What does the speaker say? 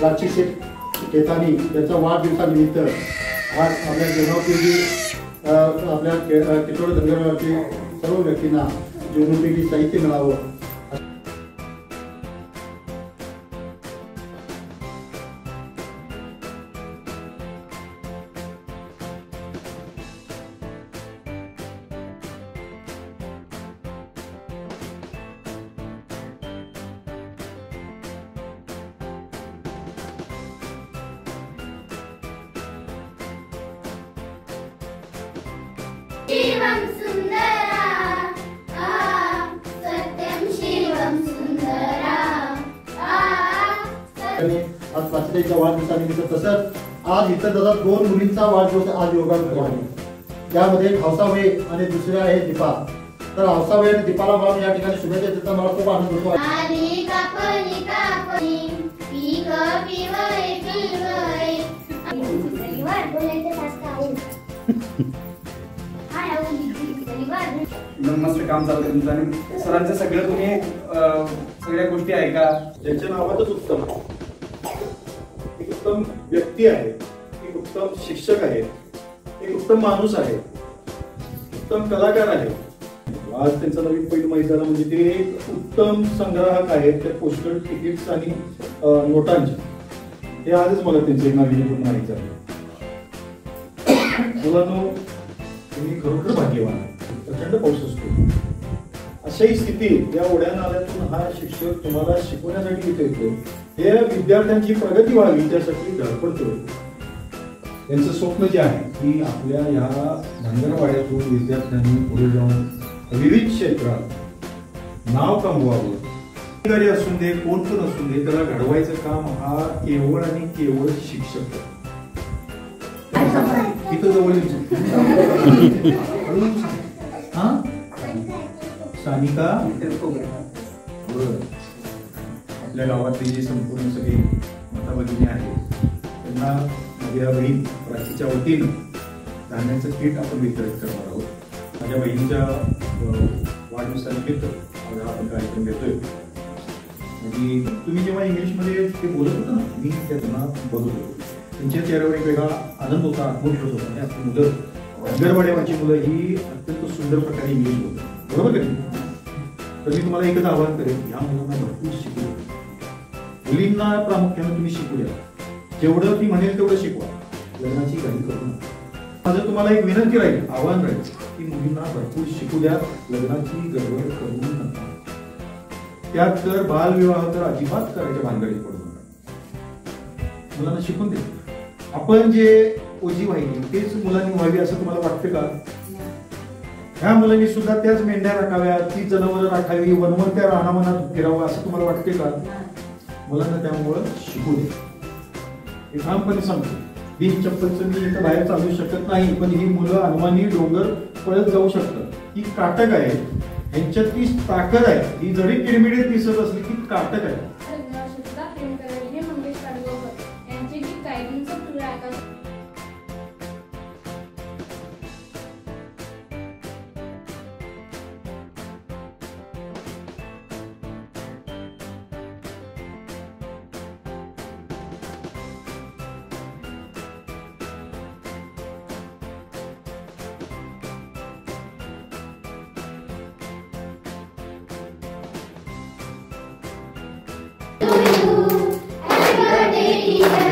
राजशिक शेठ केतानी याचा वाढदिवसानिमित्त आज आपल्या जेवणापूर्वी आपल्या किशोर धनगरवरती सर्व व्यक्तींना जेवणापैकी साहित्य मिळावं. शिवम सुंदरा सत्यम शिवम सुंदरा आज साक्षीताईच्या वाढदिवसानिमित्त तसंच आज इतर दादा 2 मुलींचा वाढदिवस आज योगायोग आहे. यामध्ये हौसाबाई आणि दुसऱ्या आहे दीपा. तर हौसाबाई आणि दीपाला मला या ठिकाणी शुभेच्छा देता मला खूप आनंद होतो. आली कापणी कापणी पीक पिवळे पिवळे शनिवार बोलायचं जास्त आहे. मस्त काम चालतं तुमचं आणि सरांचं सगळं तुम्ही सगळ्या गोष्टी ऐका. ज्यांच्या नावातच उत्तम एक उत्तम व्यक्ती आहे, एक उत्तम शिक्षक आहे, एक उत्तम माणूस आहे, उत्तम कलाकार आहे. आज त्यांचा नवीन पैलू माहिती झाला म्हणजे ते एक उत्तम संग्राहक आहेत त्या पोस्टल तिकीट्स आणि नोटांचे. हे आजच मला त्यांचे नाविन्यपूर्ण माहिती झालं. मुलांनो तुम्ही खरोखर भाग्यवान, प्रचंड पाऊस असतो. अशाही स्थितीत या ओढ्या नाल्यातून हा शिक्षक तुम्हाला शिकवण्यासाठी इथे येतो. हे विद्यार्थ्यांची प्रगती व्हावी त्यासाठी धडपडतो. त्यांचं स्वप्न जे आहे की आपल्या या धनगरवाड्यातून विद्यार्थ्यांनी पुढे जाऊन विविध क्षेत्रात नाव कमवावं. अधिकारी असून दे कोण पण असून दे त्याला घडवायचं काम हा केवळ आणि केवळ शिक्षक. इथं जवळ सानिका आपल्या गावातली जी संपूर्ण सगळी माता भगिनी आहेत त्यांना माझ्या बहीण प्राचीच्या वतीनं धान्याचं किट आपण वितरित करणार आहोत. माझ्या बहिणीच्या वाढदिवसानिमित्त आपण कार्यक्रम घेतोय. आणि तुम्ही जेव्हा इंग्लिशमध्ये ते बोलत होता ना मी त्यांना बघत होतो. त्यांच्या चेहऱ्यावर एक वेगळा आनंद होता, आत्मविश्वास होता. आणि आपली मुलं धनगरवाड्यावरची मुलं ही अत्यंत सुंदर प्रकारे इंग्लिश बोलतात, बरोबर का? तर मी तुम्हाला एकच आवाहन करेन, या मुलांना भरपूर शिकू द्या. मुलींना प्रामुख्याने तुम्ही शिकू द्या. जेवढं ती म्हणेल तेवढं शिकवा. लग्नाची घाई करू नका. माझं तुम्हाला एक विनंती राहील, आव्हान राहील की मुलींना भरपूर शिकू द्या. लग्नाची गडबड करू नका. त्यात तर बालविवाह तर अजिबात करायच्या भानगडीत पडू नका. मुलांना शिकून द्या. आपण जे ओझी वाहिली तेच मुलांनी व्हावी असं तुम्हाला वाटतं का? ह्या मुलांनी सुद्धा त्याच मेंढ्या राखाव्या, ती जनावरं राखावी, वनवन त्या रानावनात फिरावं असं तुम्हाला वाटते का? मुलांना त्यामुळं शिकू दे. हे ठामपणे सांगतो. बिन चप्पलचं मी इथं बाहेर चालू शकत नाही, पण ही मुलं अनवाणी डोंगर पळत जाऊ शकतात. ही काटक आहे, ह्यांच्यात ती ताकद आहे. ही जरी किडमिडीत दिसत असली ती काटक आहे. Happy birthday,